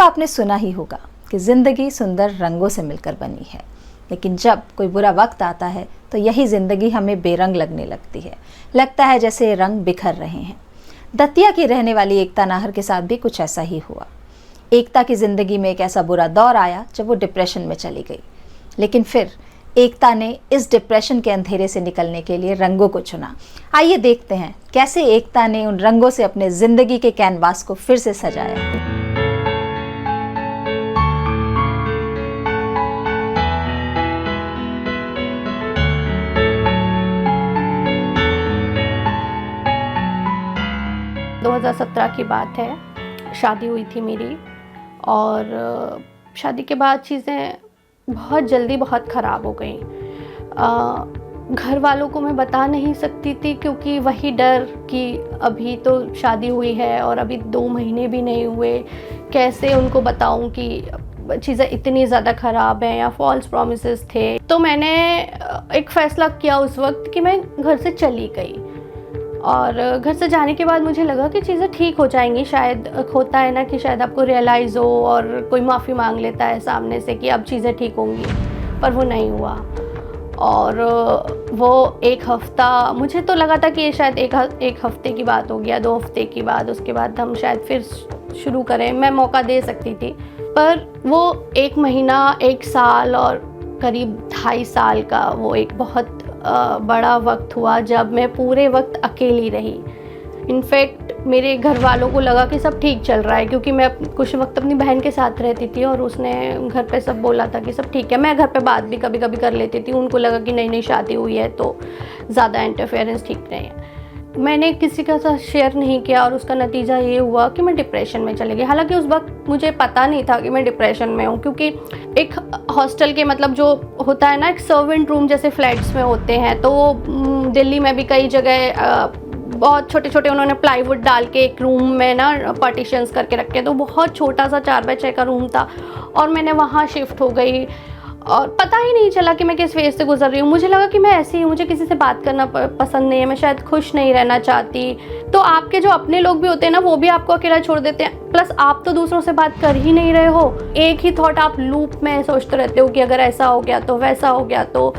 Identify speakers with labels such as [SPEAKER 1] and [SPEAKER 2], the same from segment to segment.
[SPEAKER 1] आपने सुना ही होगा कि ज़िंदगी सुंदर रंगों से मिलकर बनी है, लेकिन जब कोई बुरा वक्त आता है तो यही ज़िंदगी हमें बेरंग लगने लगती है। लगता है जैसे ये रंग बिखर रहे हैं। दतिया की रहने वाली एकता नाहर के साथ भी कुछ ऐसा ही हुआ। एकता की ज़िंदगी में एक ऐसा बुरा दौर आया जब वो डिप्रेशन में चली गई, लेकिन फिर एकता ने इस डिप्रेशन के अंधेरे से निकलने के लिए रंगों को चुना। आइए देखते हैं कैसे एकता ने उन रंगों से अपने ज़िंदगी के कैनवास को फिर से सजाया।
[SPEAKER 2] 2017 की बात है, शादी हुई थी मेरी। और शादी के बाद चीज़ें बहुत जल्दी बहुत ख़राब हो गई। घर वालों को मैं बता नहीं सकती थी, क्योंकि वही डर कि अभी तो शादी हुई है और अभी 2 महीने भी नहीं हुए, कैसे उनको बताऊं कि चीज़ें इतनी ज़्यादा ख़राब हैं, या फॉल्स प्रॉमिसेस थे। तो मैंने एक फ़ैसला किया उस वक्त कि मैं घर से चली गई। और घर से जाने के बाद मुझे लगा कि चीज़ें ठीक हो जाएंगी। शायद होता है ना कि शायद आपको रियलाइज़ हो और कोई माफ़ी मांग लेता है सामने से कि अब चीज़ें ठीक होंगी, पर वो नहीं हुआ। और वो 1 हफ़्ता, मुझे तो लगा था कि ये शायद एक हफ़्ते की बात हो गया, 2 हफ़्ते की बात, उसके बाद हम शायद फिर शुरू करें, मैं मौका दे सकती थी। पर वो 1 महीना, 1 साल और करीब 2.5 साल का वो एक बहुत बड़ा वक्त हुआ जब मैं पूरे वक्त अकेली रही। इनफैक्ट मेरे घर वालों को लगा कि सब ठीक चल रहा है, क्योंकि मैं कुछ वक्त अपनी बहन के साथ रहती थी और उसने घर पे सब बोला था कि सब ठीक है। मैं घर पे बात भी कभी कभी कर लेती थी। उनको लगा कि नई नई शादी हुई है तो ज़्यादा इंटरफेरेंस ठीक नहीं है। मैंने किसी के साथ शेयर नहीं किया और उसका नतीजा ये हुआ कि मैं डिप्रेशन में चली गई। हालांकि उस वक्त मुझे पता नहीं था कि मैं डिप्रेशन में हूँ, क्योंकि एक हॉस्टल के मतलब जो होता है ना, एक सर्वेंट रूम जैसे फ्लैट्स में होते हैं, तो वो दिल्ली में भी कई जगह बहुत छोटे छोटे उन्होंने प्लाईवुड डाल के एक रूम में ना पार्टीशंस करके रखे, तो बहुत छोटा सा 4x6 का रूम था और मैंने वहाँ शिफ्ट हो गई। और पता ही नहीं चला कि मैं किस फेज से गुजर रही हूँ। मुझे लगा कि मैं ऐसी हूँ, मुझे किसी से बात करना पसंद नहीं है, मैं शायद खुश नहीं रहना चाहती। तो आपके जो अपने लोग भी होते हैं ना, वो भी आपको अकेला छोड़ देते हैं, प्लस आप तो दूसरों से बात कर ही नहीं रहे हो। एक ही थॉट आप लूप में सोचते रहते हो कि अगर ऐसा हो गया तो, वैसा हो गया तो।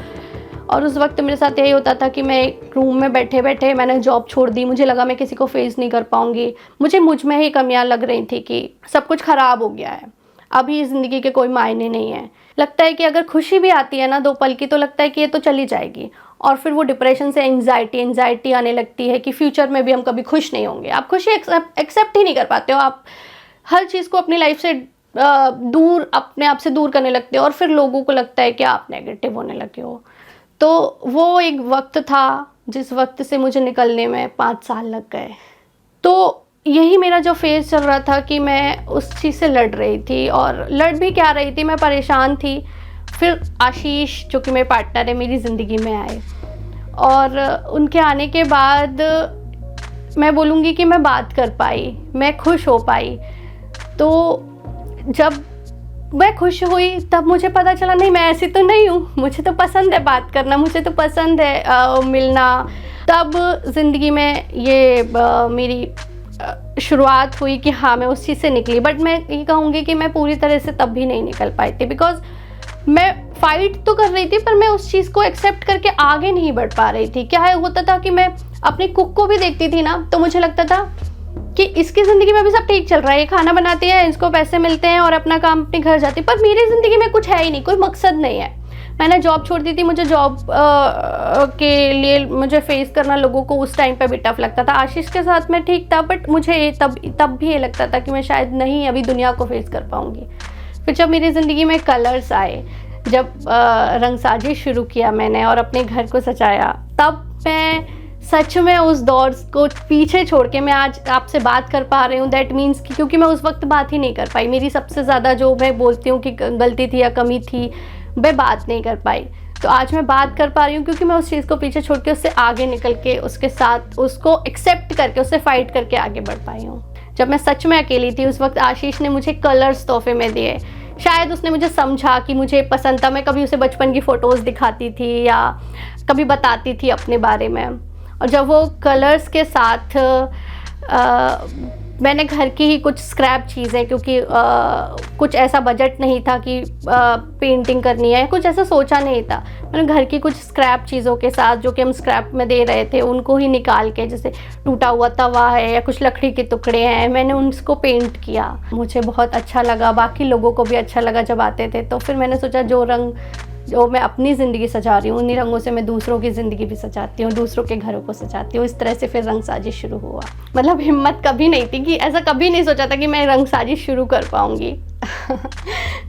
[SPEAKER 2] और उस वक्त मेरे साथ यही होता था कि मैं एक रूम में बैठे बैठे मैंने जॉब छोड़ दी। मुझे लगा मैं किसी को फेस नहीं कर पाऊँगी। मुझ में ही कमियाँ लग रही थी कि सब कुछ ख़राब हो गया है, अभी ज़िंदगी के कोई मायने नहीं है। लगता है कि अगर खुशी भी आती है ना 2 पल की, तो लगता है कि ये तो चली जाएगी। और फिर वो डिप्रेशन से एंजाइटी आने लगती है कि फ्यूचर में भी हम कभी खुश नहीं होंगे। आप खुशी एक्सेप्ट ही नहीं कर पाते हो। आप हर चीज़ को अपनी लाइफ से दूर, अपने आप से दूर करने लगते हो, और फिर लोगों को लगता है कि आप नेगेटिव होने लगे हो। तो वो एक वक्त था जिस वक्त से मुझे निकलने में 5 साल लग गए। तो यही मेरा जो फेज़ चल रहा था कि मैं उस चीज़ से लड़ रही थी, और लड़ भी क्या रही थी, मैं परेशान थी। फिर आशीष, जो कि मेरे पार्टनर है, मेरी ज़िंदगी में आए, और उनके आने के बाद मैं बोलूँगी कि मैं बात कर पाई, मैं खुश हो पाई। तो जब मैं खुश हुई तब मुझे पता चला, नहीं मैं ऐसी तो नहीं हूँ, मुझे तो पसंद है बात करना, मुझे तो पसंद है मिलना। तब ज़िंदगी में ये मेरी शुरुआत हुई कि हाँ मैं उस चीज़ से निकली। बट मैं ये कहूँगी कि मैं पूरी तरह से तब भी नहीं निकल पाई थी, बिकॉज मैं फाइट तो कर रही थी, पर मैं उस चीज़ को एक्सेप्ट करके आगे नहीं बढ़ पा रही थी। क्या है, होता था कि मैं अपनी कुक को भी देखती थी ना, तो मुझे लगता था कि इसकी ज़िंदगी में भी सब ठीक चल रहा है, ये खाना बनाती है, इसको पैसे मिलते हैं और अपना काम अपने घर जाती है, पर मेरी ज़िंदगी में कुछ है ही नहीं, कोई मकसद नहीं है। मैंने जॉब छोड़ दी थी। मुझे जॉब के लिए मुझे फेस करना लोगों को उस टाइम पे भी टफ लगता था। आशीष के साथ मैं ठीक था, बट मुझे तब भी ये लगता था कि मैं शायद नहीं अभी दुनिया को फेस कर पाऊँगी। फिर जब मेरी ज़िंदगी में कलर्स आए, जब रंगसाजी शुरू किया मैंने और अपने घर को सजाया, तब मैं सच में उस दौर को पीछे छोड़ के मैं आज आपसे बात कर पा रही हूँ। दैट मीन्स कि क्योंकि मैं उस वक्त बात ही नहीं कर पाई, मेरी सबसे ज़्यादा जो मैं बोलती हूँ कि गलती थी या कमी थी, मैं बात नहीं कर पाई। तो आज मैं बात कर पा रही हूँ क्योंकि मैं उस चीज़ को पीछे छोड़ के उससे आगे निकल के उसके साथ उसको एक्सेप्ट करके उससे फाइट करके आगे बढ़ पाई हूँ। जब मैं सच में अकेली थी, उस वक्त आशीष ने मुझे कलर्स तोहफे में दिए। शायद उसने मुझे समझा कि मुझे पसंद था। मैं कभी उसे बचपन की फ़ोटोज़ दिखाती थी या कभी बताती थी अपने बारे में, और जब वो कलर्स के साथ मैंने घर की ही कुछ स्क्रैप चीज़ें, क्योंकि कुछ ऐसा बजट नहीं था कि पेंटिंग करनी है, कुछ ऐसा सोचा नहीं था। मैंने घर की कुछ स्क्रैप चीज़ों के साथ, जो कि हम स्क्रैप में दे रहे थे, उनको ही निकाल के, जैसे टूटा हुआ तवा है या कुछ लकड़ी के टुकड़े हैं, मैंने उनको पेंट किया। मुझे बहुत अच्छा लगा, बाकी लोगों को भी अच्छा लगा जब आते थे। तो फिर मैंने सोचा जो मैं अपनी ज़िंदगी सजा रही हूँ, उन्हीं रंगों से मैं दूसरों की ज़िंदगी भी सजाती हूँ, दूसरों के घरों को सजाती हूँ। इस तरह से फिर रंगसाजी शुरू हुआ। मतलब हिम्मत कभी नहीं थी, कि ऐसा कभी नहीं सोचा था कि मैं रंगसाजी शुरू कर पाऊँगी।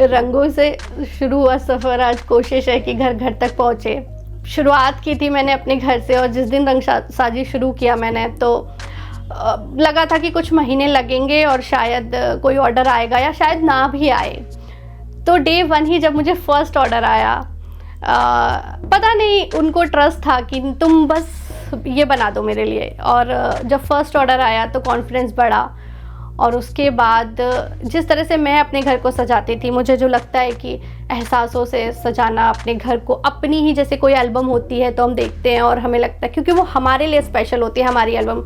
[SPEAKER 2] रंगों से शुरू हुआ सफ़र, आज कोशिश है कि घर घर तक पहुँचे। शुरुआत की थी मैंने अपने घर से, और जिस दिन रंगसाजी शुरू किया मैंने, तो लगा था कि कुछ महीने लगेंगे और शायद कोई ऑर्डर आएगा या शायद ना भी आए। तो डे 1 ही जब मुझे फ़र्स्ट ऑर्डर आया, पता नहीं उनको ट्रस्ट था कि तुम बस ये बना दो मेरे लिए। और जब फर्स्ट ऑर्डर आया तो कॉन्फिडेंस बढ़ा। और उसके बाद जिस तरह से मैं अपने घर को सजाती थी, मुझे जो लगता है कि एहसासों से सजाना अपने घर को, अपनी ही, जैसे कोई एल्बम होती है तो हम देखते हैं और हमें लगता है, क्योंकि वो हमारे लिए स्पेशल होती है हमारी एल्बम,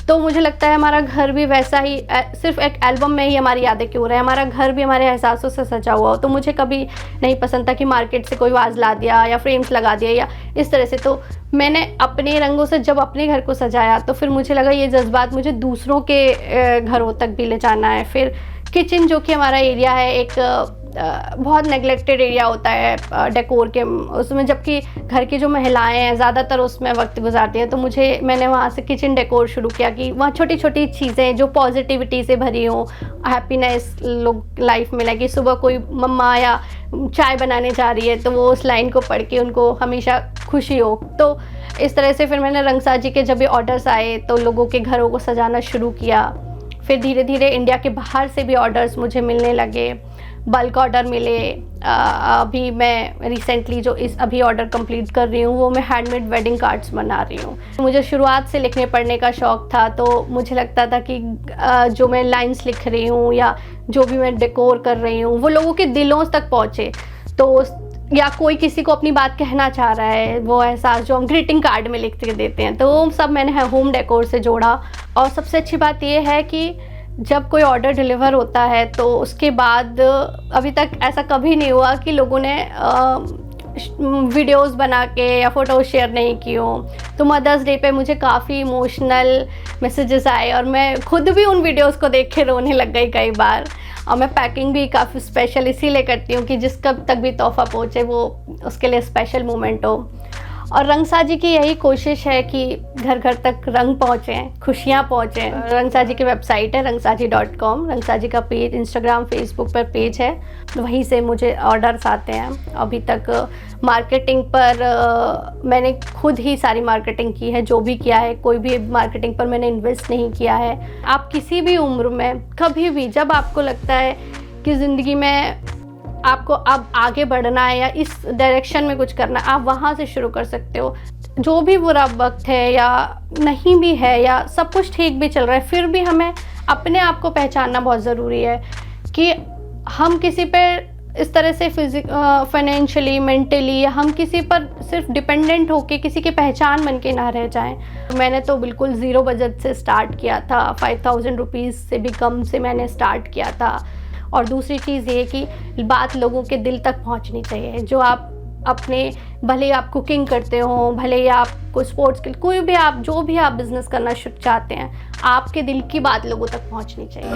[SPEAKER 2] तो मुझे लगता है हमारा घर भी वैसा ही, सिर्फ एक एल्बम में ही हमारी यादें क्यों रहे, हमारा घर भी हमारे एहसासों से सजा हुआ हो। तो मुझे कभी नहीं पसंद था कि मार्केट से कोई वाज ला दिया या फ्रेम्स लगा दिया या इस तरह से। तो मैंने अपने रंगों से जब अपने घर को सजाया, तो फिर मुझे लगा ये जज्बात मुझे दूसरों के घरों तक भी ले जाना है। फिर किचन, जो कि हमारा एरिया है, एक बहुत नेगलेक्टेड एरिया होता है डेकोर के, उसमें जबकि घर की जो महिलाएं हैं ज़्यादातर उसमें वक्त गुजारती हैं, तो मैंने वहाँ से किचन डेकोर शुरू किया कि वहाँ छोटी छोटी चीज़ें जो पॉजिटिविटी से भरी हों, हैप्पीनेस लोग लाइफ में लगे। सुबह कोई मम्मा या चाय बनाने जा रही है तो वो उस लाइन को पढ़ के उनको हमेशा खुशी हो। तो इस तरह से फिर मैंने रंगसाजी के जब भी ऑर्डर्स आए तो लोगों के घरों को सजाना शुरू किया। फिर धीरे धीरे इंडिया के बाहर से भी ऑर्डर्स मुझे मिलने लगे, बल्क ऑर्डर मिले। अभी मैं रिसेंटली जो अभी ऑर्डर कंप्लीट कर रही हूँ, वो मैं हैंडमेड वेडिंग कार्ड्स बना रही हूँ। मुझे शुरुआत से लिखने पढ़ने का शौक़ था, तो मुझे लगता था कि जो मैं लाइंस लिख रही हूँ या जो भी मैं डेकोर कर रही हूँ वो लोगों के दिलों तक पहुँचे। तो या कोई किसी को अपनी बात कहना चाह रहा है, वो एहसास जो हम ग्रीटिंग कार्ड में लिख के देते हैं, तो वो सब मैंने होम डेकोर से जोड़ा। और सबसे अच्छी बात ये है कि जब कोई ऑर्डर डिलीवर होता है तो उसके बाद अभी तक ऐसा कभी नहीं हुआ कि लोगों ने वीडियोस बना के या फ़ोटो शेयर नहीं की हो। तो मदर्स डे पे मुझे काफ़ी इमोशनल मैसेजेस आए और मैं खुद भी उन वीडियोस को देख के रोने लग गई कई बार। और मैं पैकिंग भी काफ़ी स्पेशल इसीलिए करती हूँ कि जिस कब तक भी तोहफ़ा पहुँचे वो उसके लिए स्पेशल मोमेंट हो। और रंगसाजी की यही कोशिश है कि घर घर तक रंग पहुँचें, खुशियाँ पहुँचें। रंगसाजी की वेबसाइट है रंगसाजी.com, रंगसाजी का पेज इंस्टाग्राम फेसबुक पर पेज है, वहीं से मुझे ऑर्डर्स आते हैं। अभी तक मार्केटिंग पर मैंने खुद ही सारी मार्केटिंग की है, जो भी किया है, कोई भी मार्केटिंग पर मैंने इन्वेस्ट नहीं किया है। आप किसी भी उम्र में कभी भी जब आपको लगता है कि ज़िंदगी में आपको अब आगे बढ़ना है या इस डायरेक्शन में कुछ करना है, आप वहाँ से शुरू कर सकते हो। जो भी बुरा वक्त है या नहीं भी है या सब कुछ ठीक भी चल रहा है, फिर भी हमें अपने आप को पहचानना बहुत ज़रूरी है कि हम किसी पर इस तरह से फाइनेंशियली, मेंटली, या हम किसी पर सिर्फ डिपेंडेंट होके किसी की पहचान बन के ना रह जाएं। मैंने तो बिल्कुल ज़ीरो बजट से स्टार्ट किया था, 5000 रुपीज़ से भी कम से मैंने स्टार्ट किया था। और दूसरी चीज़ ये कि बात लोगों के दिल तक पहुंचनी चाहिए। जो आप अपने, भले आप कुकिंग करते हो, भले ही आप कोई स्पोर्ट्स के, कोई भी आप जो भी आप बिज़नेस करना चाहते हैं, आपके दिल की बात लोगों तक पहुंचनी चाहिए।